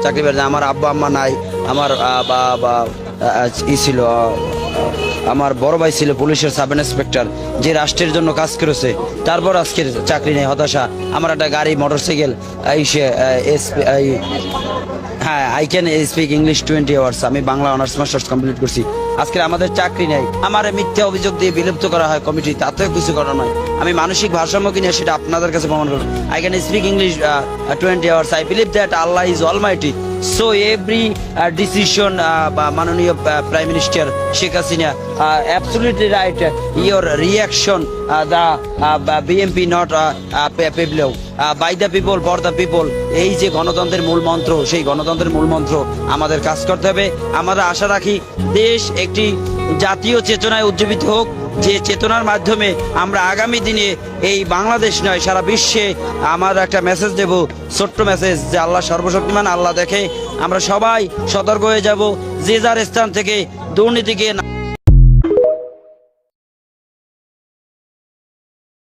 চাকরি বাকরি, আমার আব্বা আম্মা নাই, আমার ছিল আমার বড় ভাই ছিল পুলিশের সাব ইন্সপেক্টর, যে রাষ্ট্রের জন্য কাজ করেছে, তারপর আজকের চাকরি নেই, হতাশা। আমার একটা গাড়ি মোটরসাইকেল, হ্যাঁ, I can speak English 20 hours, আমি বাংলা অনার্স মাস্টার্স কমপ্লিট করছি। আজকে আমাদের চাকরি নেই, আমার মিথ্যা অভিযোগ দিয়ে বিলুপ্ত করা হয় কমিটি, তাতেও কিছু করার নয়। আমি মানসিক ভারসাম্য কিনে সেটা আপনাদের কাছে প্রমাণ করব। I can speak English 20 hours, I believe that Allah is Almighty. So every decision, মাননীয় prime minister Sheikh Hasina, absolutely right. Your reaction, the BNP not people, by the people for the people, এই যে গণতন্ত্রের মূল মন্ত্র, সেই গণতন্ত্রের মূল মন্ত্র আমাদের কাজ করতে হবে। আমরা আশা রাখি দেশ একটি জাতীয় চেতনায় উজ্জীবিত হোক, যে চেতনার মাধ্যমে আমরা আগামী দিনে এই বাংলাদেশ নয় সারা বিশ্বে আমরা একটা মেসেজ দেব, ছোট্ট মেসেজ, যে আল্লাহ সর্বশক্তিমান, আল্লাহ দেখে। আমরা সবাই সতর্ক হয়ে যাব, যে যার স্থান থেকে দুর্নীতিকে